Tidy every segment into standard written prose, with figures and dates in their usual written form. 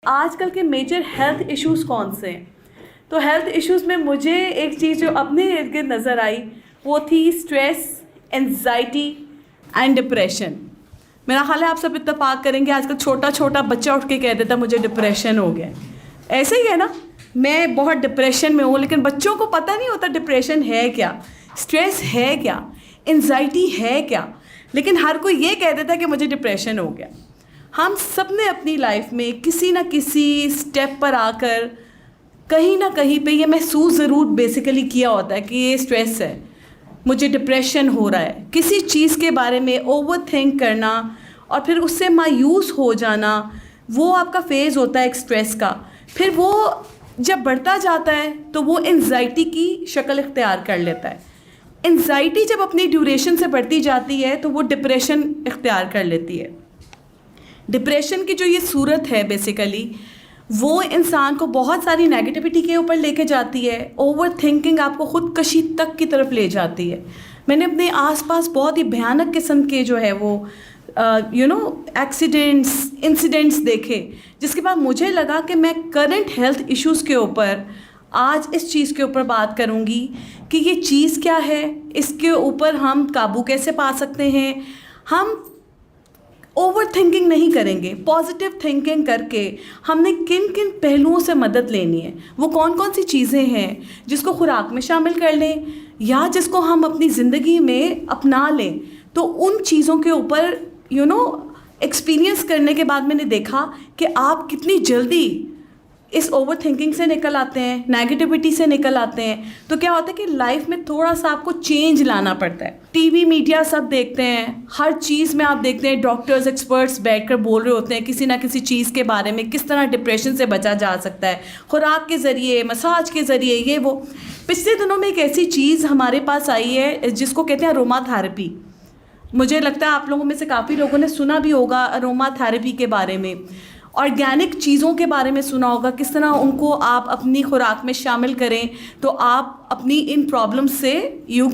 आजकल के major health issues कौन से हैं? तो हेल्थ इश्यूज़ में मुझे एक चीज़ जो अपने इर्द गिर्द नज़र आई वो थी स्ट्रेस, एंजाइटी एंड डिप्रेशन। मेरा ख्याल है आप सब इत्तेफाक करेंगे, आजकल छोटा छोटा बच्चा उठ के कह देता मुझे डिप्रेशन हो गया। ऐसे ही है ना, मैं बहुत डिप्रेशन में हूँ, लेकिन बच्चों को पता नहीं होता डिप्रेशन है क्या, स्ट्रेस है क्या, एंजाइटी है क्या, लेकिन हर कोई ये कह देता है कि मुझे डिप्रेशन हो गया। हम सब ने अपनी लाइफ में किसी ना किसी स्टेप पर आकर कहीं ना कहीं पे ये महसूस ज़रूर बेसिकली किया होता है कि ये स्ट्रेस है, मुझे डिप्रेशन हो रहा है। किसी चीज़ के बारे में ओवर थिंक करना और फिर उससे मायूस हो जाना, वो आपका फेज़ होता है एक स्ट्रेस का। फिर वो जब बढ़ता जाता है तो वो एंजाइटी की शक्ल इख्तियार कर लेता है। एंजाइटी जब अपनी ड्यूरेशन से बढ़ती जाती है तो वो डिप्रेशन इख्तियार कर लेती है। डिप्रेशन की जो ये सूरत है बेसिकली वो इंसान को बहुत सारी नेगेटिविटी के ऊपर लेके जाती है। ओवर थिंकिंग आपको ख़ुदकशी तक की तरफ ले जाती है। मैंने अपने आसपास बहुत ही भयानक किस्म के जो है वो एक्सीडेंट्स, इंसिडेंट्स देखे, जिसके बाद मुझे लगा कि मैं करंट हेल्थ इश्यूज़ के ऊपर आज इस चीज़ के ऊपर बात करूँगी कि ये चीज़ क्या है, इसके ऊपर हम काबू कैसे पा सकते हैं। हम ओवर थिंकिंग नहीं करेंगे, पॉजिटिव थिंकिंग करके हमने किन किन पहलुओं से मदद लेनी है, वो कौन कौन सी चीज़ें हैं जिसको खुराक में शामिल कर लें या जिसको हम अपनी ज़िंदगी में अपना लें। तो उन चीज़ों के ऊपर एक्सपीरियंस करने के बाद मैंने देखा कि आप कितनी जल्दी इस ओवर थिंकिंग से निकल आते हैं, नेगेटिविटी से निकल आते हैं। तो क्या होता है कि लाइफ में थोड़ा सा आपको चेंज लाना पड़ता है। टीवी मीडिया सब देखते हैं, हर चीज़ में आप देखते हैं डॉक्टर्स, एक्सपर्ट्स बैठकर बोल रहे होते हैं किसी ना किसी चीज़ के बारे में, किस तरह डिप्रेशन से बचा जा सकता है, खुराक के ज़रिए, मसाज के ज़रिए, ये वो। पिछले दिनों में एक ऐसी चीज़ हमारे पास आई है जिसको कहते हैं अरोमा थेरेपी। मुझे लगता है आप लोगों में से काफ़ी लोगों ने सुना भी होगा अरोमा थेरेपी के बारे में। ऑर्गेनिक चीज़ों के बारे में सुना होगा, किस तरह उनको आप अपनी खुराक में शामिल करें तो आप अपनी इन प्रॉब्लम्स से you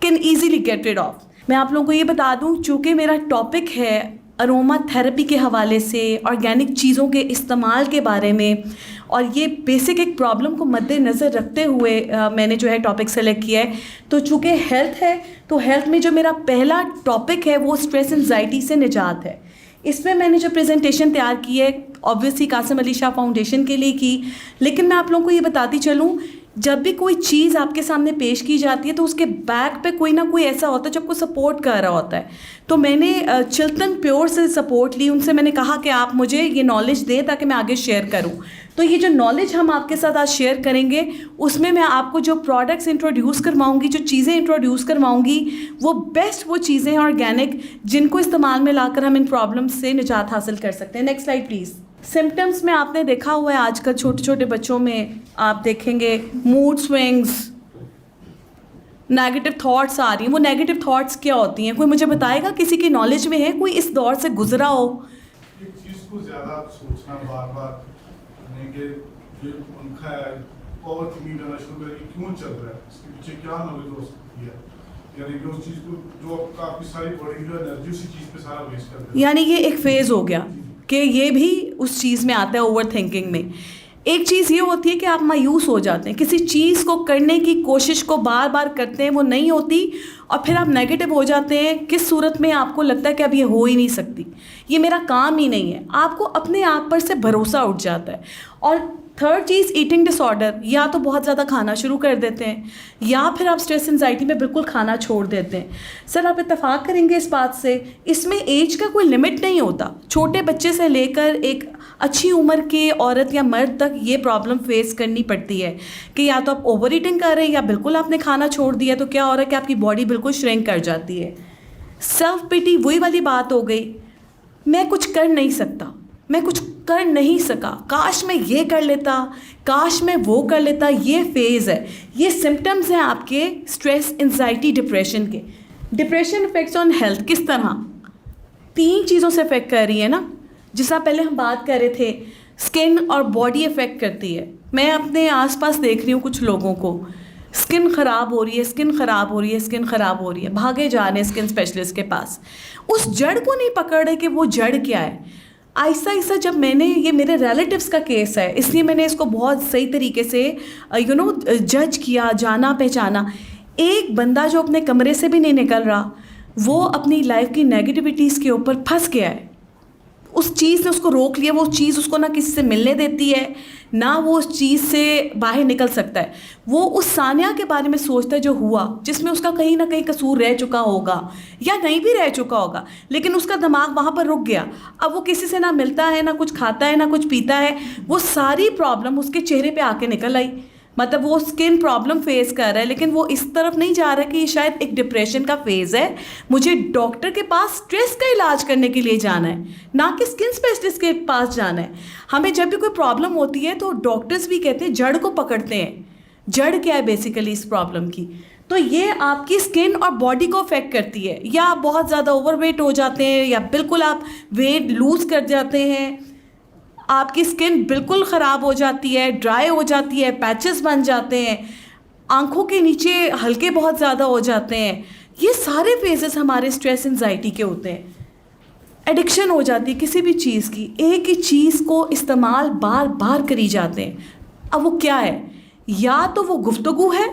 can easily get rid of. मैं आप लोगों को ये बता दूं, चूँकि मेरा टॉपिक है अरोमा थेरेपी के हवाले से ऑर्गेनिक चीज़ों के इस्तेमाल के बारे में, और ये बेसिक एक प्रॉब्लम को मद्देनज़र रखते हुए मैंने जो है टॉपिक सेलेक्ट किया है। तो चूँकि हेल्थ है तो हेल्थ में जो मेरा पहला टॉपिक है वो स्ट्रेस एंजाइटी से निजात है। इसमें मैंने जो प्रेजेंटेशन तैयार की है ऑब्वियसली कासिम अली शाह फाउंडेशन के लिए की, लेकिन मैं आप लोगों को ये बताती चलूँ, जब भी कोई चीज़ आपके सामने पेश की जाती है तो उसके बैक पे कोई ना कोई ऐसा होता है जो आपको सपोर्ट कर रहा होता है। तो मैंने चिल्तन प्योर से सपोर्ट ली, उनसे मैंने कहा कि आप मुझे ये नॉलेज दें ताकि मैं आगे शेयर करूं। तो ये जो नॉलेज हम आपके साथ आज शेयर करेंगे उसमें मैं आपको जो प्रोडक्ट्स इंट्रोड्यूस करवाऊँगी, जो चीज़ें इंट्रोड्यूस करवाऊँगी, वो बेस्ट वो चीज़ें हैं ऑर्गेनिक जिनको इस्तेमाल में लाकर हम इन प्रॉब्लम्स से निजात हासिल कर सकते हैं। Next slide please. सिम्टम्स में आपने देखा हुआ है आजकल छोटे छोटे बच्चों में आप देखेंगे मूड स्विंग्स, नेगेटिव थॉट्स आ रही हैं। वो नेगेटिव थॉट्स क्या होती हैं, कोई मुझे बताएगा? किसी की नॉलेज में है, कोई इस दौर से गुजरा हो? एक चीज़ को ज़्यादा सोचना बार-बार, कि ये उनका ओवरथिंकिंग करना शुरू करें, क्यों चल रहा है, इसके पीछे क्या नॉलेज हो सकती है, यानी कि उस चीज़ को जो आपकी सारी बॉडी जो एनर्जी उसी चीज़ पे सारा वेस्ट कर देता है। यानी ये एक फेज़ हो गया कि ये भी उस चीज़ में आता है ओवर थिंकिंग में। एक चीज़ ये होती है कि आप मायूस हो जाते हैं, किसी चीज़ को करने की कोशिश को बार बार करते हैं, वो नहीं होती और फिर आप नेगेटिव हो जाते हैं। किस सूरत में आपको लगता है कि अब ये हो ही नहीं सकती, ये मेरा काम ही नहीं है, आपको अपने आप पर से भरोसा उठ जाता है। और थर्ड चीज़ ईटिंग डिसऑर्डर, या तो बहुत ज़्यादा खाना शुरू कर देते हैं या फिर आप स्ट्रेस एंजाइटी में बिल्कुल खाना छोड़ देते हैं। सर आप इत्तेफाक करेंगे इस बात से, इसमें एज का कोई लिमिट नहीं होता। छोटे बच्चे से लेकर एक अच्छी उम्र के औरत या मर्द तक ये प्रॉब्लम फेस करनी पड़ती है कि या तो आप ओवर ईटिंग कर रहे हैं या बिल्कुल आपने खाना छोड़ दिया, तो क्या हो रहा है कि आपकी बॉडी बिल्कुल श्रिंक कर जाती है। सेल्फ पिटी वही वाली बात हो गई, मैं कुछ कर नहीं सकता, मैं कुछ कर नहीं सका, काश मैं ये कर लेता, काश मैं वो कर लेता। ये फेज़ है, ये सिम्टम्स हैं आपके स्ट्रेस एंजाइटी डिप्रेशन के। डिप्रेशन इफेक्ट्स ऑन हेल्थ किस तरह? 3 चीज़ों से इफेक्ट कर रही है ना, जिसका पहले हम बात कर रहे थे, स्किन और बॉडी इफेक्ट करती है। मैं अपने आसपास देख रही हूँ कुछ लोगों को स्किन ख़राब हो रही है, स्किन ख़राब हो रही है, स्किन ख़राब हो रही है, भागे जा रहे हैं स्किन स्पेशलिस्ट के पास। उस जड़ को नहीं पकड़ रहे कि वो जड़ क्या है। आहिस्ता आहिस्ता जब मैंने, ये मेरे रिलेटिव्स का केस है इसलिए मैंने इसको बहुत सही तरीके से जज किया, जाना पहचाना। एक बंदा जो अपने कमरे से भी नहीं निकल रहा, वो अपनी लाइफ की नेगेटिविटीज़ के ऊपर फंस गया है। उस चीज़ ने उसको रोक लिया, वो चीज़ उसको ना किसी से मिलने देती है, ना वो उस चीज़ से बाहर निकल सकता है। वो उस सानिया के बारे में सोचता है जो हुआ, जिसमें उसका कहीं ना कहीं कसूर रह चुका होगा या नहीं भी रह चुका होगा, लेकिन उसका दिमाग वहाँ पर रुक गया। अब वो किसी से ना मिलता है, ना कुछ खाता है, ना कुछ पीता है। वो सारी प्रॉब्लम उसके चेहरे पे आके निकल आई। मतलब वो स्किन प्रॉब्लम फेस कर रहा है, लेकिन वो इस तरफ नहीं जा रहा कि शायद एक डिप्रेशन का फेज़ है, मुझे डॉक्टर के पास स्ट्रेस का इलाज करने के लिए जाना है, ना कि स्किन स्पेशलिस्ट के पास जाना है। हमें जब भी कोई प्रॉब्लम होती है तो डॉक्टर्स भी कहते हैं जड़ को पकड़ते हैं। जड़ क्या है बेसिकली इस प्रॉब्लम की? तो ये आपकी स्किन और बॉडी को अफेक्ट करती है। या आप बहुत ज़्यादा ओवरवेट हो जाते हैं, या बिल्कुल आप वेट लूज़ कर जाते हैं, आपकी स्किन बिल्कुल ख़राब हो जाती है, ड्राई हो जाती है, पैचेस बन जाते हैं, आंखों के नीचे हल्के बहुत ज़्यादा हो जाते हैं। ये सारे फेजेस हमारे स्ट्रेस एंजाइटी के होते हैं। एडिक्शन हो जाती है किसी भी चीज़ की, एक ही चीज़ को इस्तेमाल बार बार करी जाते हैं। अब वो क्या है? या तो वो गुफ्तगू है,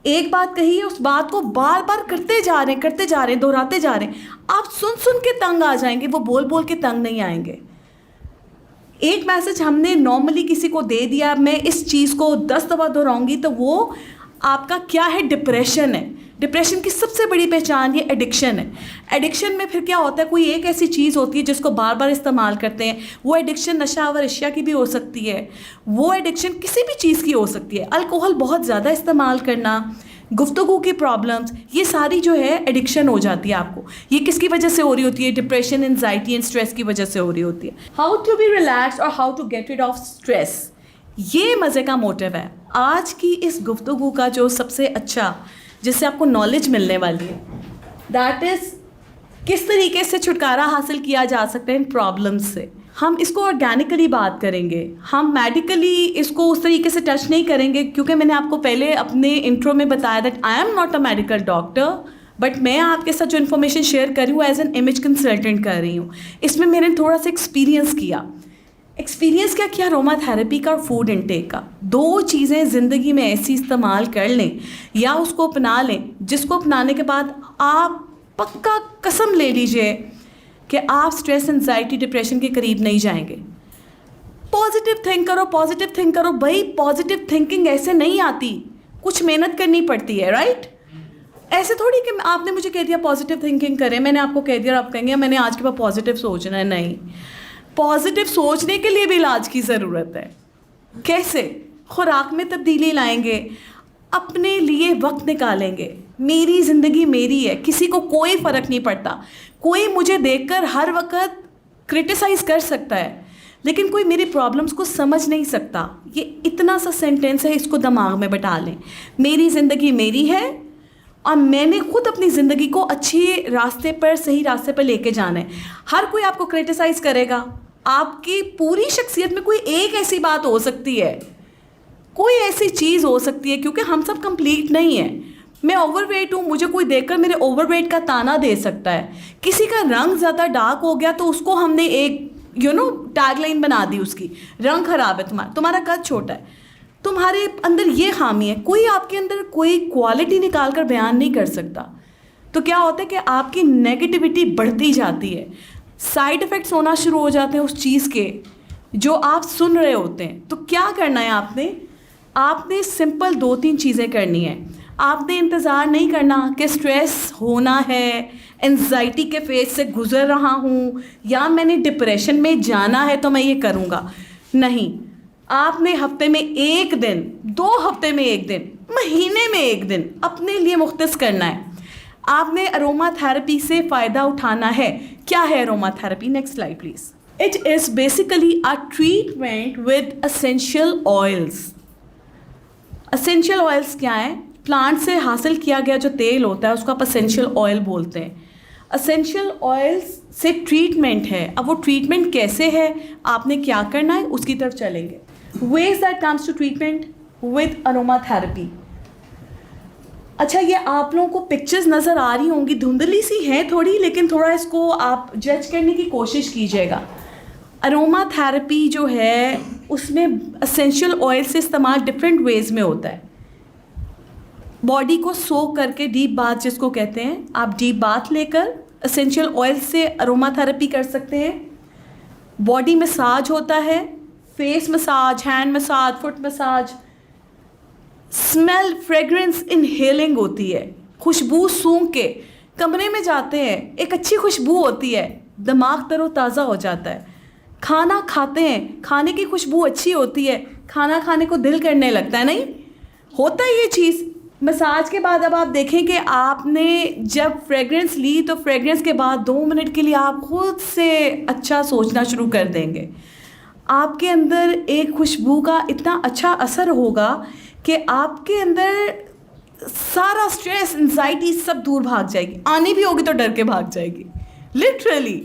एक बात कही है उस बात को बार बार करते जा रहे हैं, दोहराते जा रहे हैं। आप सुन सुन के तंग आ जाएंगे, वो बोल बोल के तंग नहीं आएंगे। एक मैसेज हमने नॉर्मली किसी को दे दिया, मैं इस चीज़ को 10 दफ़ा दोहराऊंगी, तो वो आपका क्या है? डिप्रेशन है। डिप्रेशन की सबसे बड़ी पहचान ये एडिक्शन है। एडिक्शन में फिर क्या होता है? कोई एक ऐसी चीज़ होती है जिसको बार बार इस्तेमाल करते हैं। वो एडिक्शन नशावर अशिया की भी हो सकती है, वो एडिक्शन किसी भी चीज़ की हो सकती है। अल्कोहल बहुत ज़्यादा इस्तेमाल करना, गुफ्तगू की प्रॉब्लम्स, ये सारी जो है एडिक्शन हो जाती है आपको। ये किसकी वजह से हो रही होती है? डिप्रेशन, एंजाइटी एंड स्ट्रेस की वजह से हो रही होती है। हाउ टू बी रिलैक्स और how to get rid of stress, ये मज़े का मोटिव है आज की इस गुफ्तगू का, जो सबसे अच्छा जिससे आपको नॉलेज मिलने वाली है, दैट इज़ किस तरीके से छुटकारा हासिल किया जा सकता है इन प्रॉब्लम्स से। हम इसको ऑर्गेनिकली बात करेंगे, हम मेडिकली इसको उस तरीके से टच नहीं करेंगे, क्योंकि मैंने आपको पहले अपने इंट्रो में बताया that I am not a medical doctor, but मैं आपके साथ जो इन्फॉर्मेशन शेयर कर रही हूँ एज एन इमेज कंसल्टेंट कर रही हूँ। इसमें मैंने थोड़ा सा एक्सपीरियंस क्या किया अरोमा थेरेपी का और फूड इनटेक का। दो चीज़ें ज़िंदगी में ऐसी इस्तेमाल कर लें या उसको अपना लें जिसको अपनाने के बाद आप पक्का कसम ले लीजिए कि आप स्ट्रेस, एंजाइटी, डिप्रेशन के करीब नहीं जाएंगे। पॉजिटिव थिंक करो भाई। पॉजिटिव थिंकिंग ऐसे नहीं आती, कुछ मेहनत करनी पड़ती है, राइट? ऐसे थोड़ी कि आपने मुझे कह दिया पॉजिटिव थिंकिंग करें, मैंने आपको कह दिया और आप कहेंगे मैंने आज के बाद पॉजिटिव सोचना है। नहीं, पॉजिटिव सोचने के लिए भी इलाज की ज़रूरत है। कैसे? खुराक में तब्दीली लाएंगे, अपने लिए वक्त निकालेंगे। मेरी ज़िंदगी मेरी है, किसी को कोई फ़र्क नहीं पड़ता। कोई मुझे देखकर हर वक्त क्रिटिसाइज़ कर सकता है, लेकिन कोई मेरी प्रॉब्लम्स को समझ नहीं सकता। ये इतना सा सेंटेंस है, इसको दिमाग में बैठा लें। मेरी ज़िंदगी मेरी है और मैंने खुद अपनी ज़िंदगी को अच्छे रास्ते पर, सही रास्ते पर लेके जाना है। हर कोई आपको क्रिटिसाइज़ करेगा। आपकी पूरी शख्सियत में कोई एक ऐसी बात हो सकती है, कोई ऐसी चीज़ हो सकती है, क्योंकि हम सब कंप्लीट नहीं हैं। मैं ओवरवेट हूँ, मुझे कोई देखकर मेरे ओवरवेट का ताना दे सकता है। किसी का रंग ज़्यादा डार्क हो गया तो उसको हमने एक टैगलाइन बना दी उसकी, रंग ख़राब है तुम्हारा कद छोटा है, तुम्हारे अंदर ये खामी है। कोई आपके अंदर कोई क्वालिटी निकाल कर बयान नहीं कर सकता। तो क्या होता है कि आपकी नेगेटिविटी बढ़ती जाती है, साइड इफ़ेक्ट्स होना शुरू हो जाते हैं उस चीज़ के जो आप सुन रहे होते हैं। तो क्या करना है आपने सिंपल 2-3 चीज़ें करनी है। आपने इंतज़ार नहीं करना कि स्ट्रेस होना है, एंजाइटी के फेज से गुज़र रहा हूँ या मैंने डिप्रेशन में जाना है तो मैं ये करूँगा। नहीं, आपने हफ्ते में 1 दिन, 2 हफ्ते में 1 दिन, महीने में 1 दिन अपने लिए मुख्तस करना है। आपने अरोमा थेरेपी से फ़ायदा उठाना है। क्या है aroma therapy? Next slide please. It is basically a treatment with essential oils. Essential oils क्या है? प्लांट से हासिल किया गया जो तेल होता है उसको आप एसेंशियल ऑयल बोलते हैं। एसेंशियल ऑयल्स से ट्रीटमेंट है। अब वो ट्रीटमेंट कैसे है, आपने क्या करना है, उसकी तरफ चलेंगे। Ways that comes to treatment with aroma therapy. अच्छा, ये आप लोगों को पिक्चर्स नज़र आ रही होंगी, धुंधली सी हैं थोड़ी, लेकिन थोड़ा इसको आप जज करने की कोशिश कीजिएगा। अरोमा थेरेपी जो है उसमें एसेंशियल ऑयल से इस्तेमाल डिफरेंट वेज में होता है। बॉडी को सोक करके डीप बाथ जिसको कहते हैं, आप डीप बाथ लेकर एसेंशियल ऑयल से अरोमा थेरेपी कर सकते हैं। बॉडी मसाज होता है, face massage, hand massage, foot massage. Smell fragrance inhaling होती है, खुशबू सूंघ के कमरे में जाते हैं, एक अच्छी खुशबू होती है, दिमाग तरोताज़ा हो जाता है। खाना खाते हैं, खाने की खुशबू अच्छी होती है, खाना खाने को दिल करने लगता है, नहीं होता है ये चीज़। मसाज के बाद अब आप देखें कि आपने जब फ्रेगरेंस ली तो फ्रेगरेंस के बाद 2 मिनट के लिए आप खुद से अच्छा सोचना शुरू कर देंगे। आपके अंदर एक खुशबू का इतना अच्छा असर होगा कि आपके अंदर सारा स्ट्रेस, एंजाइटी सब दूर भाग जाएगी। आनी भी होगी तो डर के भाग जाएगी, literally.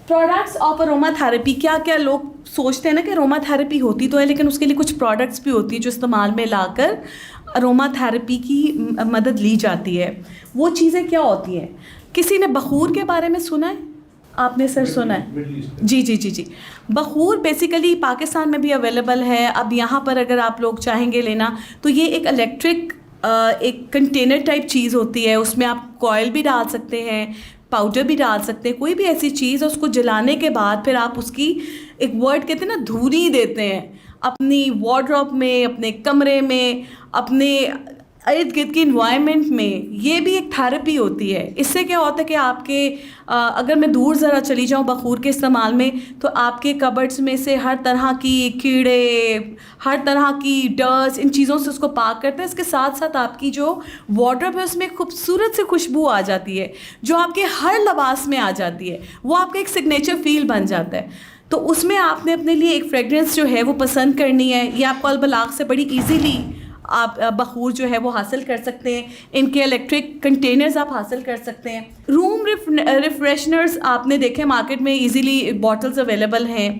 Products of aroma therapy, क्या क्या लोग सोचते हैं ना कि अरोमा थेरेपी होती तो है, लेकिन उसके लिए कुछ प्रोडक्ट्स भी होती है जो इस्तेमाल में लाकर अरोमा थेरेपी की मदद ली जाती है। वो चीज़ें क्या होती हैं? किसी ने बखूर के बारे में सुना है? आपने सर सुना है? जी जी जी जी। बखूर बेसिकली पाकिस्तान में भी अवेलेबल है। अब यहाँ पर अगर आप लोग चाहेंगे लेना तो ये एक इलेक्ट्रिक एक कंटेनर टाइप चीज़ होती है। उसमें आप कॉयल भी डाल सकते हैं, पाउडर भी डाल सकते हैं, कोई भी ऐसी चीज़। उसको जलाने के बाद फिर आप उसकी एक वर्ड कहते हैं ना, धूरी देते हैं अपनी वार्डरोब में, अपने कमरे में, अपने इर्द गिर्द की इन्वायरमेंट में। ये भी एक थेरेपी होती है। इससे क्या होता है कि आपके अगर मैं दूर ज़रा चली जाऊँ बखूर के इस्तेमाल में, तो आपके कबर्ड्स में से हर तरह की कीड़े, हर तरह की डस्ट, इन चीज़ों से उसको पाक करते हैं। इसके साथ साथ आपकी जो वार्डरोब है उसमें खूबसूरत सी खुशबू आ जाती है जो आपके हर लिबास में आ जाती है। वो आपका एक सिग्नेचर फील बन जाता है। तो उसमें आपने अपने लिए एक फ्रेगरेंस जो है वो पसंद करनी है। ये आपको अलबलाग से बड़ी ईजीली आप बखूर जो है वो हासिल कर सकते हैं। इनके इलेक्ट्रिक कंटेनर्स आप हासिल कर सकते हैं। रूम रिफ्रेशनर्स आपने देखे मार्केट में इजीली बॉटल्स अवेलेबल हैं।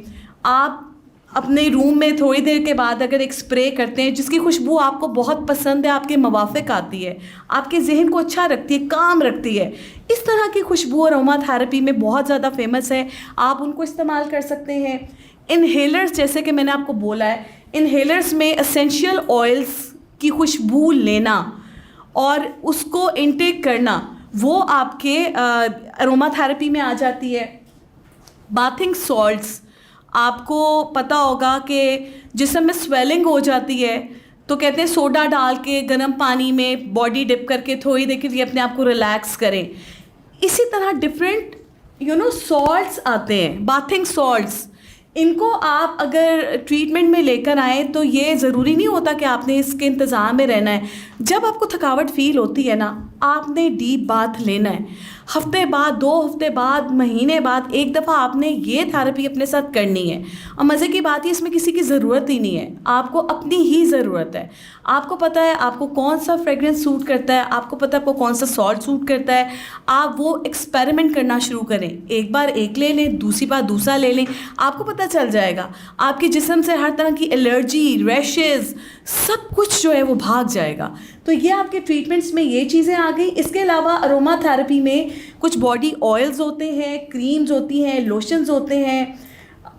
आप अपने रूम में थोड़ी देर के बाद अगर एक स्प्रे करते हैं जिसकी खुशबू आपको बहुत पसंद है, आपके मुवाफिक आती है, आपके जहन को अच्छा रखती है, काम रखती है, इस तरह की खुशबू अरोमा थेरेपी में बहुत ज़्यादा फेमस है। आप उनको इस्तेमाल कर सकते हैं। इनहेलर्स, जैसे कि मैंने आपको बोला है, इनहेलर्स में एसेंशियल ऑयल्स की खुशबू लेना और उसको इनटेक करना, वो आपके अरोमा थेरेपी में आ जाती है। बाथिंग सॉल्ट्स, आपको पता होगा कि जिस्म में स्वेलिंग हो जाती है तो कहते हैं सोडा डाल के गर्म पानी में बॉडी डिप करके थोड़ी देर के लिए अपने आप को रिलैक्स करें। इसी तरह डिफरेंट सॉल्ट्स आते हैं, बाथिंग सॉल्ट्स। इनको आप अगर ट्रीटमेंट में लेकर आएँ तो ये ज़रूरी नहीं होता कि आपने इसके इंतज़ाम में रहना है। जब आपको थकावट फ़ील होती है ना, आपने डीप बाथ लेना है। हफ्ते बाद, 2 हफ्ते बाद, महीने बाद एक दफ़ा आपने ये थेरेपी अपने साथ करनी है। और मज़े की बात है, इसमें किसी की ज़रूरत ही नहीं है, आपको अपनी ही ज़रूरत है। आपको पता है आपको कौन सा फ्रेगरेंस सूट करता है, आपको पता है आपको कौन सा सॉल्ट सूट करता है। आप वो एक्सपेरिमेंट करना शुरू करें। एक बार एक ले लें, दूसरी बार दूसरा ले लें, आपको पता चल जाएगा। आपके जिस्म से हर तरह की एलर्जी, रैशेज़, सब कुछ जो है वो भाग जाएगा। तो ये आपके ट्रीटमेंट्स में ये चीज़ें आ गई। इसके अलावा अरोमा थेरेपी में कुछ बॉडी ऑयल्स होते हैं, क्रीम्स होती हैं, लोशंस होते हैं।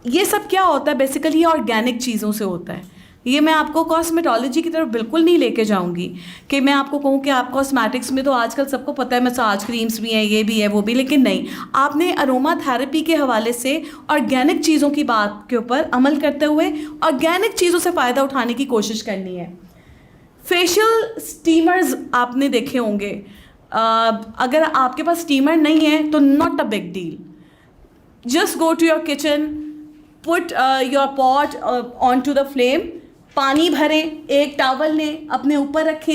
ये सब क्या होता है? बेसिकली ऑर्गेनिक चीज़ों से होता है। ये मैं आपको कॉस्मेटोलॉजी की तरफ बिल्कुल नहीं लेके जाऊंगी कि मैं आपको कहूँ कि आप कॉस्मेटिक्स में तो आजकल सबको पता है मसाज क्रीम्स भी हैं, ये भी है, वो भी, लेकिन नहीं, आपने अरोमा थेरेपी के हवाले से ऑर्गेनिक चीज़ों की बात के ऊपर अमल करते हुए ऑर्गेनिक चीज़ों से फ़ायदा उठाने की कोशिश करनी है। फेशियल स्टीमर्स आपने देखे होंगे। अगर आपके पास स्टीमर नहीं है तो not a big deal, just go to your kitchen, put your pot on to the flame, पानी भरें, एक टॉवल लें, अपने ऊपर रखें।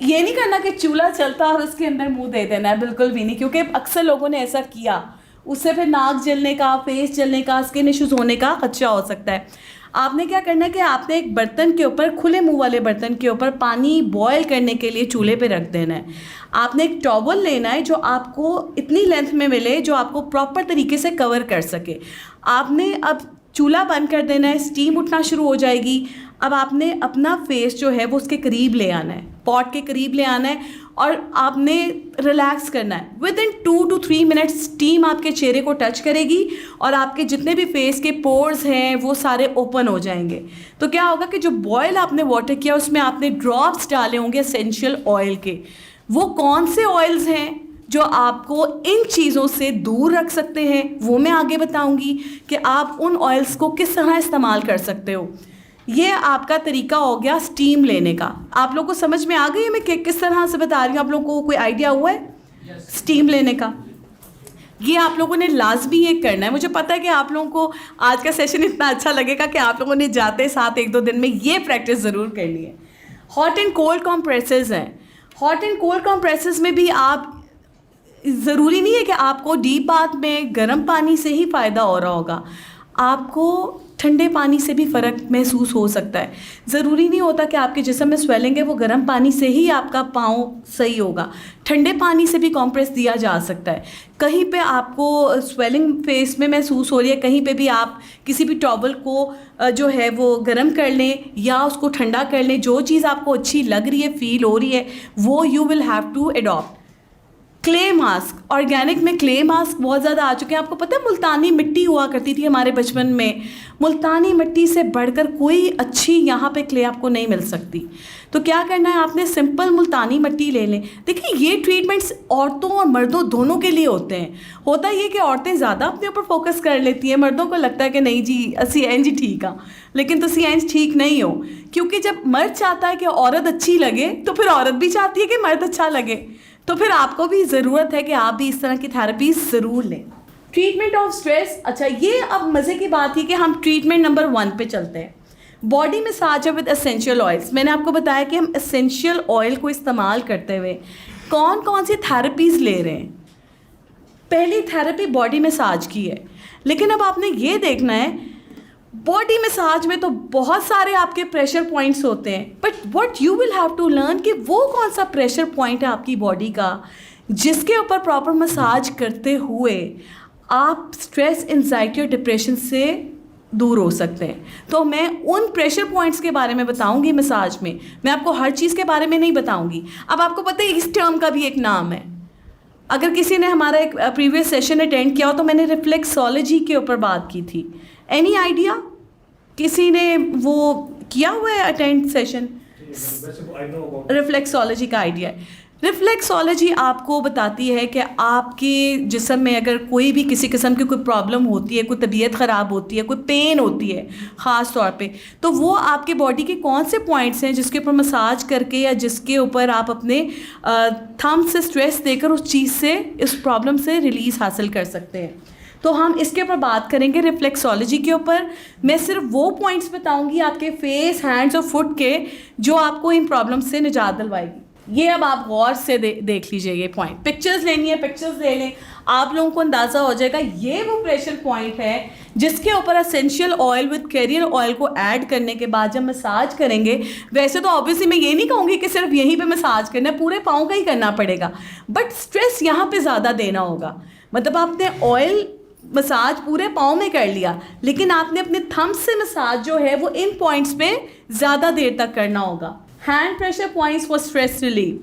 ये नहीं करना कि चूल्हा चलता और उसके अंदर मुंह दे देना है, बिल्कुल भी नहीं, क्योंकि अक्सर लोगों ने ऐसा किया, उससे फिर नाक जलने का, फेस जलने का, स्किन इश्यूज होने का खदशा हो सकता है। आपने क्या करना है कि आपने एक बर्तन के ऊपर, खुले मुंह वाले बर्तन के ऊपर पानी बॉयल करने के लिए चूल्हे पे रख देना है। आपने एक टॉवल लेना है जो आपको इतनी लेंथ में मिले जो आपको प्रॉपर तरीके से कवर कर सके। आपने अब चूल्हा बंद कर देना है, स्टीम उठना शुरू हो जाएगी। अब आपने अपना फेस जो है वो उसके करीब ले आना है, पॉट के करीब ले आना है और आपने रिलैक्स करना है। With in 2 to 3 minutes steam आपके चेहरे को टच करेगी और आपके जितने भी फेस के पोर्स हैं वो सारे ओपन हो जाएंगे। तो क्या होगा कि जो बॉयल आपने वाटर किया उसमें आपने ड्रॉप्स डाले होंगे एसेंशियल ऑयल के। वो कौन से ऑयल्स हैं जो आपको इन चीज़ों से दूर रख सकते हैं, वो मैं आगे बताऊंगी कि आप उन ऑयल्स को किस तरह इस्तेमाल कर सकते हो। ये आपका तरीका हो गया स्टीम लेने का। आप लोगों को समझ में आ गई है मैं किस तरह से बता रही हूँ? आप लोगों को कोई आइडिया हुआ है स्टीम लेने का? ये आप लोगों ने लाजमी ये करना है। मुझे पता है कि आप लोगों को आज का सेशन इतना अच्छा लगेगा कि आप लोगों ने जाते साथ 1-2 दिन में ये प्रैक्टिस ज़रूर करनी है। हॉट एंड कोल्ड कॉम्प्रेसेस हैं। हॉट एंड कोल्ड कॉम्प्रेसेस में भी आप, ज़रूरी नहीं है कि आपको डीप बाथ में गर्म पानी से ही फ़ायदा हो रहा होगा, आपको ठंडे पानी से भी फ़र्क महसूस हो सकता है। ज़रूरी नहीं होता कि आपके जिस्म में स्वेलिंग है वो गर्म पानी से ही आपका पाँव सही होगा, ठंडे पानी से भी कॉम्प्रेस दिया जा सकता है। कहीं पे आपको स्वेलिंग फेस में महसूस हो रही है, कहीं पे भी आप किसी भी टॉवल को जो है वो गर्म कर लें या उसको ठंडा कर लें। जो चीज़ आपको अच्छी लग रही है, फील हो रही है, वो you will have to adopt. Clay mask, organic में क्ले मास्क बहुत ज़्यादा आ चुके हैं। आपको पता है मुल्तानी मिट्टी हुआ करती थी हमारे बचपन में, मुल्तानी मिट्टी से बढ़कर कोई अच्छी यहाँ पे क्ले आपको नहीं मिल सकती। तो क्या करना है, आपने सिंपल मुल्तानी मिट्टी ले लें। देखिए ये ट्रीटमेंट्स औरतों और मर्दों दोनों के लिए होते हैं। होता ये कि औरतें ज़्यादा अपने ऊपर फोकस कर लेती हैं, मर्दों को लगता है कि नहीं जी असी इंज ठीक आ, लेकिन तुसी इंज ठीक नहीं हो। क्योंकि जब मर्द चाहता है कि औरत अच्छी लगे तो फिर औरत भी चाहती है कि मर्द अच्छा लगे। तो फिर आपको भी ज़रूरत है कि आप भी इस तरह की थेरेपी ज़रूर लें। ट्रीटमेंट ऑफ स्ट्रेस, अच्छा ये अब मज़े की बात है कि हम ट्रीटमेंट नंबर 1 पे चलते हैं। Body massage with essential oils. मैंने आपको बताया कि हम एसेंशियल ऑयल को इस्तेमाल करते हुए कौन कौन सी थेरेपीज़ ले रहे हैं। पहली थेरेपी बॉडी मसाज की है, लेकिन अब आपने ये देखना है बॉडी मसाज में तो बहुत सारे आपके प्रेशर पॉइंट्स होते हैं, but what you will have to learn कि वो कौन सा प्रेशर पॉइंट है आपकी बॉडी का जिसके ऊपर प्रॉपर मसाज करते हुए आप स्ट्रेस, एंजाइटी और डिप्रेशन से दूर हो सकते हैं। तो मैं उन प्रेशर पॉइंट्स के बारे में बताऊंगी मसाज में, मैं आपको हर चीज़ के बारे में नहीं बताऊंगी। अब आपको पता है इस टर्म का भी एक नाम है। अगर किसी ने हमारा एक प्रीवियस सेशन अटेंड किया हो तो मैंने रिफ्लेक्सोलॉजी के ऊपर बात की थी। Any idea? किसी ने वो किया हुआ है अटेंड सेशन? रिफ्लेक्सोलॉजी का आइडिया है। रिफ्लेक्सोलॉजी आपको बताती है कि आपके जिस्म में अगर कोई भी किसी किस्म की कोई प्रॉब्लम होती है, कोई तबीयत ख़राब होती है, कोई पेन होती है ख़ास तौर पे, तो वो आपके बॉडी के कौन से पॉइंट्स हैं जिसके ऊपर मसाज करके या जिसके ऊपर आप अपने थंब से स्ट्रेस देकर उस चीज़ से, इस प्रॉब्लम से रिलीज़ हासिल कर सकते हैं। तो हम इसके ऊपर बात करेंगे रिफ्लेक्सोलॉजी के ऊपर। मैं सिर्फ वो पॉइंट्स बताऊंगी आपके फेस, हैंड्स और फुट के जो आपको इन प्रॉब्लम से निजात दिलवाएगी। ये अब आप गौर से देख लीजिए ये पॉइंट। पिक्चर्स लेनी है, पिक्चर्स ले लें, आप लोगों को अंदाज़ा हो जाएगा। ये वो प्रेशर पॉइंट है जिसके ऊपर essential oil with career oil को ऐड करने के बाद जब मसाज करेंगे, वैसे तो ऑब्वियसली मैं ये नहीं कहूँगी कि सिर्फ यहीं पे मसाज करना है, पूरे पाँव का ही करना पड़ेगा, बट स्ट्रेस यहाँ पे ज़्यादा देना होगा। मतलब आपने ऑयल मसाज पूरे पाँव में कर लिया, लेकिन आपने अपने थंब से मसाज जो है वो इन पॉइंट्स पे ज़्यादा देर तक करना होगा। Hand pressure points for stress relief,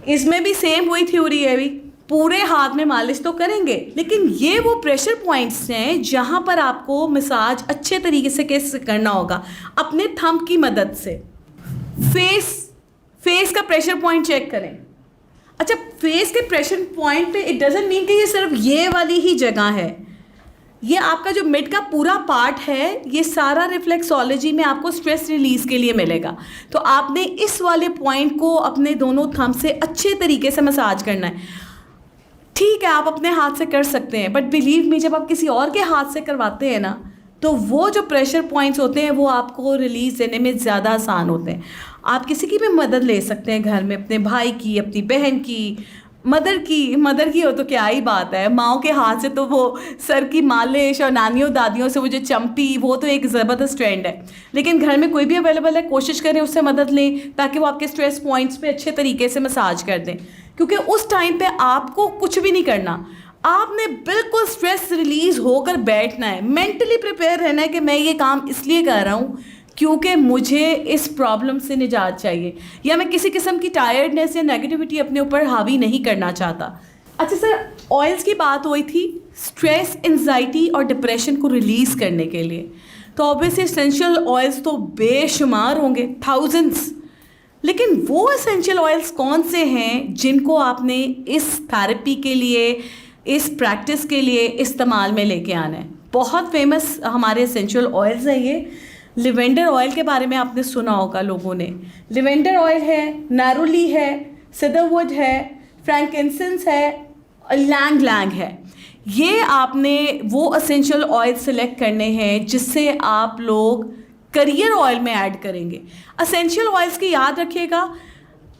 इसमें भी सेम वही थ्योरी है। भी पूरे हाथ में मालिश तो करेंगे, लेकिन ये वो प्रेशर पॉइंट्स हैं जहाँ पर आपको मसाज अच्छे तरीके से कैसे करना होगा अपने थंब की मदद से। फेस का प्रेशर पॉइंट चेक करें। अच्छा, फेस के प्रेशर पॉइंट पे इट डजंट मीन कि ये सिर्फ ये वाली ही जगह है, ये आपका जो मिड का पूरा पार्ट है, ये सारा रिफ्लेक्सोलॉजी में आपको स्ट्रेस रिलीज़ के लिए मिलेगा। तो आपने इस वाले पॉइंट को अपने दोनों थंब से अच्छे तरीके से मसाज करना है। ठीक है, आप अपने हाथ से कर सकते हैं, बट बिलीव मी जब आप किसी और के हाथ से करवाते हैं ना, तो वो जो प्रेशर पॉइंट्स होते हैं वो आपको रिलीज़ देने में ज़्यादा आसान होते हैं। आप किसी की भी मदद ले सकते हैं घर में, अपने भाई की, अपनी बहन की, मदर की हो तो क्या ही बात है। माओ के हाथ से तो वो सर की मालिश और नानियों दादियों से वो जो चंपी, वो तो एक ज़बरदस्त ट्रेंड है। लेकिन घर में कोई भी अवेलेबल है, कोशिश करें उससे मदद लें ताकि वो आपके स्ट्रेस पॉइंट्स पे अच्छे तरीके से मसाज कर दें, क्योंकि उस टाइम पे आपको कुछ भी नहीं करना, आपने बिल्कुल स्ट्रेस रिलीज़ होकर बैठना है, मेंटली प्रिपेयर रहना है कि मैं ये काम इसलिए कर रहा हूँ क्योंकि मुझे इस प्रॉब्लम से निजात चाहिए, या मैं किसी किस्म की टायर्डनेस या नेगेटिविटी अपने ऊपर हावी नहीं करना चाहता। अच्छा सर, ऑयल्स की बात हुई थी स्ट्रेस, एंजाइटी और डिप्रेशन को रिलीज़ करने के लिए, तो ऑब्वियसली एसेंशियल ऑयल्स तो बेशुमार होंगे, थाउजेंड्स। लेकिन वो एसेंशियल ऑयल्स कौन से हैं जिनको आपने इस थेरेपी के लिए, इस प्रैक्टिस के लिए इस्तेमाल में लेके आना है? बहुत फेमस हमारे एसेंशियल ऑयल्स हैं ये। लिवेंडर ऑयल के बारे में आपने सुना होगा लोगों ने। लिवेंडर ऑयल है, नैरोली है, सिदरवुड है, फ्रैंकिंसेंस है, लैंग लैंग है। ये आपने वो एसेंशियल ऑयल सेलेक्ट करने हैं जिससे आप लोग करियर ऑयल में ऐड करेंगे। एसेंशियल ऑयल्स की याद रखिएगा,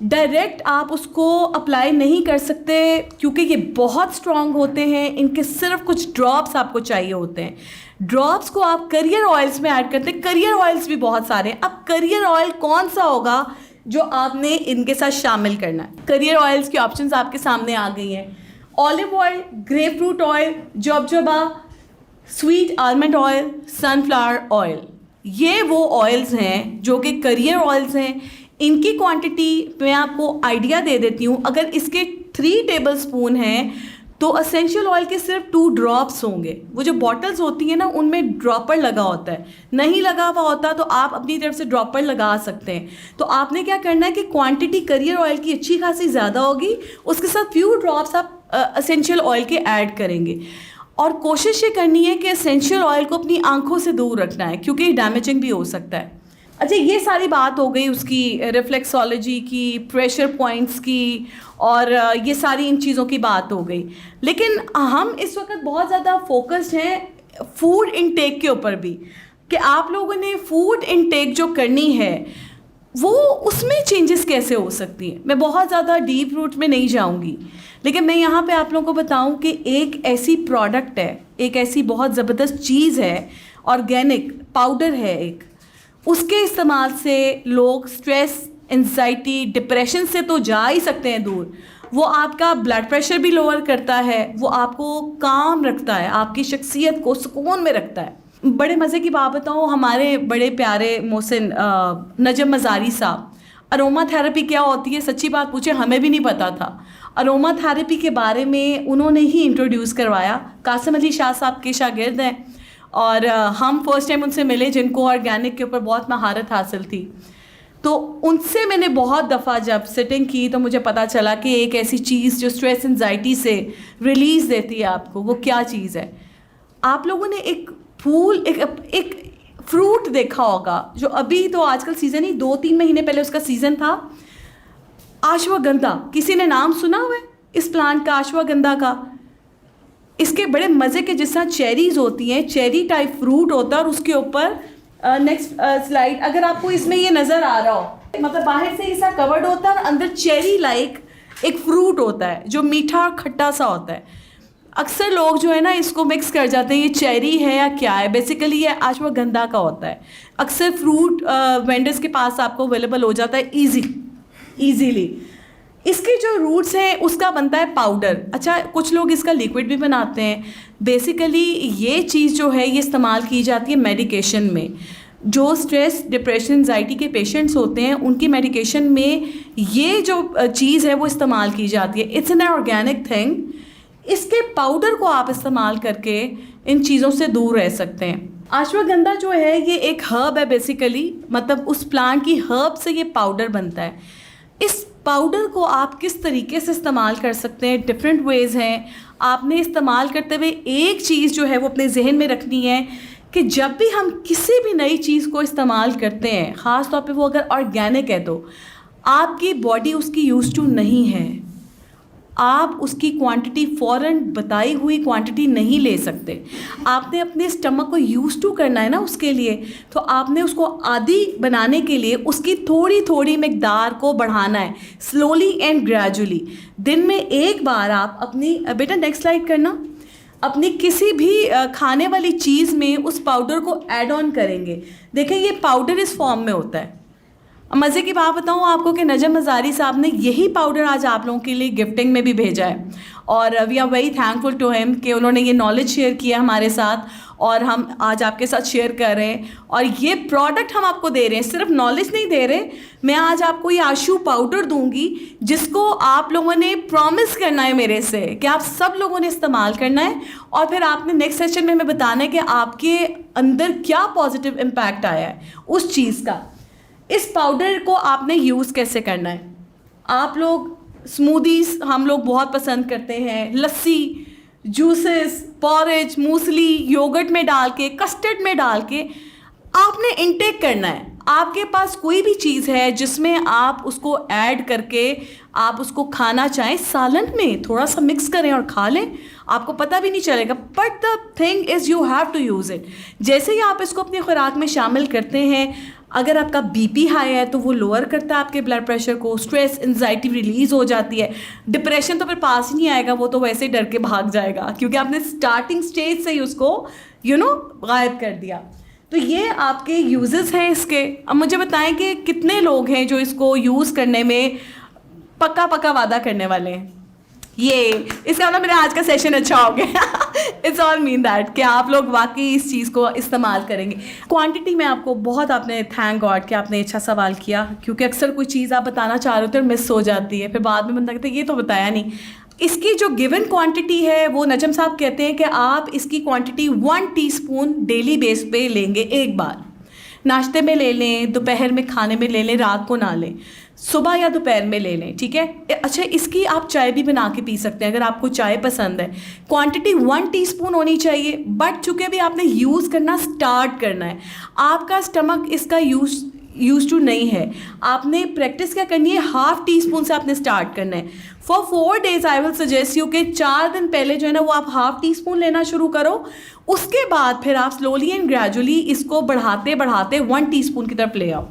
डायरेक्ट आप उसको अप्लाई नहीं कर सकते क्योंकि ये बहुत स्ट्रॉन्ग होते हैं। इनके सिर्फ कुछ ड्रॉप्स आपको चाहिए होते हैं। ड्रॉप्स को आप करियर ऑयल्स में ऐड करते हैं। करियर ऑयल्स भी बहुत सारे हैं। अब करियर ऑयल कौन सा होगा जो आपने इनके साथ शामिल करना है? करियर ऑयल्स की ऑप्शंस आपके सामने आ गई हैं। Olive oil, grep fruit oil, jojoba, sweet almond oil, sunflower oil, ये वो ऑयल्स हैं जो कि करियर ऑयल्स हैं। इनकी क्वांटिटी मैं आपको आइडिया दे देती हूँ। अगर इसके 3 टेबलस्पून हैं तो एसेंशियल ऑयल के सिर्फ 2 ड्रॉप्स होंगे। वो जो बॉटल्स होती हैं ना, उनमें ड्रॉपर लगा होता है। नहीं लगा हुआ होता तो आप अपनी तरफ से ड्रॉपर लगा सकते हैं। तो आपने क्या करना है कि क्वांटिटी करियर ऑयल की अच्छी खासी ज़्यादा होगी, उसके साथ फ्यू ड्रॉप्स आप एसेंशियल ऑयल के ऐड करेंगे। और कोशिश ये करनी है कि एसेंशियल ऑयल को अपनी आंखों से दूर रखना है क्योंकि डैमेजिंग भी हो सकता है। अच्छा, ये सारी बात हो गई उसकी रिफ्लेक्सोलॉजी की, प्रेशर पॉइंट्स की, और ये सारी इन चीज़ों की बात हो गई। लेकिन हम इस वक्त बहुत ज़्यादा फोकस्ड हैं फूड इनटेक के ऊपर भी, कि आप लोगों ने फूड इनटेक जो करनी है वो उसमें चेंजेस कैसे हो सकती हैं। मैं बहुत ज़्यादा डीप रूट में नहीं जाऊंगी, लेकिन मैं यहाँ पे आप लोगों को बताऊं कि एक ऐसी प्रोडक्ट है, एक ऐसी बहुत ज़बरदस्त चीज़ है, ऑर्गेनिक पाउडर है एक, उसके इस्तेमाल से लोग स्ट्रेस, एंजाइटी, डिप्रेशन से तो जा ही सकते हैं दूर। वो आपका ब्लड प्रेशर भी लोअर करता है, वो आपको काम रखता है, आपकी शख्सियत को सुकून में रखता है। बड़े मज़े की बात बताऊँ, हमारे बड़े प्यारे मोहसिन नजम मज़ारी साहब, अरोमा थेरेपी क्या होती है, सच्ची बात पूछे हमें भी नहीं पता था। अरोमा थेरेपी के बारे में उन्होंने ही इंट्रोड्यूस करवाया। कासिम अली शाह साहब के शागिर्द हैं और हम फर्स्ट टाइम उनसे मिले जिनको ऑर्गेनिक के ऊपर बहुत महारत हासिल थी। तो उनसे मैंने बहुत दफ़ा जब सिटिंग की तो मुझे पता चला कि एक ऐसी चीज़ जो स्ट्रेस एंजाइटी से रिलीज़ देती है आपको, वो क्या चीज़ है। आप लोगों ने एक फूल, एक फ्रूट देखा होगा जो अभी तो आजकल सीज़न ही 2-3 महीने पहले उसका सीज़न था, अश्वगंधा। किसी ने नाम सुना हुआ है इस प्लांट का, अश्वगंधा का? इसके बड़े मज़े के, जिस तरह चेरीज़ होती हैं, चेरी टाइप फ्रूट होता है और उसके ऊपर नेक्स्ट स्लाइड, अगर आपको इसमें ये नज़र आ रहा हो, मतलब बाहर से ऐसा कवर्ड होता है और अंदर चेरी लाइक एक फ्रूट होता है जो मीठा और खट्टा सा होता है। अक्सर लोग जो है ना इसको मिक्स कर जाते हैं, ये चेरी है या क्या है। बेसिकली ये अश्वगंधा का होता है। अक्सर फ्रूट वेंडर्स के पास आपको अवेलेबल हो जाता है ईजीली। इसके जो रूट्स हैं उसका बनता है पाउडर। अच्छा, कुछ लोग इसका लिक्विड भी बनाते हैं। बेसिकली ये चीज़ जो है ये इस्तेमाल की जाती है मेडिकेशन में। जो स्ट्रेस, डिप्रेशन, एंजाइटी के पेशेंट्स होते हैं उनकी मेडिकेशन में ये जो चीज़ है वो इस्तेमाल की जाती है। It's an organic thing. इसके पाउडर को आप इस्तेमाल करके इन चीज़ों से दूर रह सकते हैं। अश्वगंधा जो है ये एक हर्ब है बेसिकली, मतलब उस प्लांट की हर्ब से ये पाउडर बनता है। इस पाउडर को आप किस तरीके से इस्तेमाल कर सकते हैं, डिफरेंट वेज़ हैं। आपने इस्तेमाल करते हुए एक चीज़ जो है वो अपने जहन में रखनी है कि जब भी हम किसी भी नई चीज़ को इस्तेमाल करते हैं, ख़ास तौर पे वो अगर ऑर्गेनिक है, तो आपकी बॉडी उसकी यूज़ टू नहीं है। आप उसकी क्वांटिटी फ़ौरन बताई हुई क्वांटिटी नहीं ले सकते। आपने अपने स्टमक को यूज़ टू करना है ना उसके लिए, तो आपने उसको आदी बनाने के लिए उसकी थोड़ी थोड़ी मिकदार को बढ़ाना है, स्लोली एंड ग्रेजुअली। दिन में एक बार आप अपनी, बेटा नेक्स्ट स्लाइड करना, अपनी किसी भी खाने वाली चीज़ में उस पाउडर को ऐड ऑन करेंगे। देखें ये पाउडर इस फॉर्म में होता है मज़े की बात बताऊँ आपको कि नजम मज़ारी साहब ने यही पाउडर आज आप लोगों के लिए गिफ्टिंग में भी भेजा है, और we are very thankful to him कि उन्होंने ये नॉलेज शेयर किया हमारे साथ, और हम आज आपके साथ शेयर कर रहे हैं। और ये प्रोडक्ट हम आपको दे रहे हैं, सिर्फ नॉलेज नहीं दे रहे, मैं आज आपको ये आशू पाउडर दूंगी जिसको आप लोगों ने प्रॉमिस करना है मेरे से कि आप सब लोगों ने इस्तेमाल करना है, और फिर आपने नेक्स्ट सेशन में हमें बताना है कि आपके अंदर क्या पॉजिटिव इम्पैक्ट आया है उस चीज़ का। इस पाउडर को आपने यूज़ कैसे करना है? आप लोग स्मूदीज़ हम लोग बहुत पसंद करते हैं, लस्सी, जूसेस, पॉरेज, मूसली, योगर्ट में डाल के, कस्टर्ड में डाल के आपने इनटेक करना है। आपके पास कोई भी चीज़ है जिसमें आप उसको ऐड करके आप उसको खाना चाहें, सालन में थोड़ा सा मिक्स करें और खा लें, आपको पता भी नहीं चलेगा। But the thing is you have to use it. जैसे ही आप इसको अपनी खुराक में शामिल करते हैं, अगर आपका बीपी हाई है तो वो लोअर करता है आपके ब्लड प्रेशर को, स्ट्रेस, एंजाइटी रिलीज़ हो जाती है, डिप्रेशन तो फिर पास ही नहीं आएगा, वो तो वैसे ही डर के भाग जाएगा क्योंकि आपने स्टार्टिंग स्टेज से ही उसको गायब कर दिया। तो ये आपके यूजेस हैं इसके। अब मुझे बताएं कि कितने लोग हैं जो इसको यूज़ करने में पक्का वादा करने वाले हैं। ये इसका मतलब मेरा आज का सेशन अच्छा हो गया। इट्स ऑल मीन दैट कि आप लोग वाकई इस चीज़ को इस्तेमाल करेंगे। क्वांटिटी में आपको बहुत, आपने थैंक गॉड कि आपने अच्छा सवाल किया, क्योंकि अक्सर कोई चीज़ आप बताना चाह रहे होते हैं और मिस हो जाती है, फिर बाद में बंदा कहता है ये तो बताया नहीं। इसकी जो गिवन क्वांटिटी है वो नजम साहब कहते हैं कि आप इसकी क्वांटिटी 1 टीस्पून डेली बेस पे लेंगे। एक बार नाश्ते में ले लें, दोपहर में खाने में ले लें, रात को ना लें, सुबह या दोपहर में ले लें, ठीक है। अच्छा, इसकी आप चाय भी बना के पी सकते हैं अगर आपको चाय पसंद है। क्वांटिटी 1 टीस्पून होनी चाहिए। बट चूँकि अभी आपने यूज़ करना स्टार्ट करना है, आपका स्टमक इसका यूज टू नहीं है, आपने प्रैक्टिस क्या करनी है, 1/2 टीस्पून से आपने स्टार्ट करना है। For 4 days I will suggest you कि 4 दिन पहले जो है ना वो आप 1/2 टीस्पून लेना शुरू करो, उसके बाद फिर आप स्लोली एंड ग्रेजुअली इसको बढ़ाते 1 टीस्पून की तरफ ले आओ।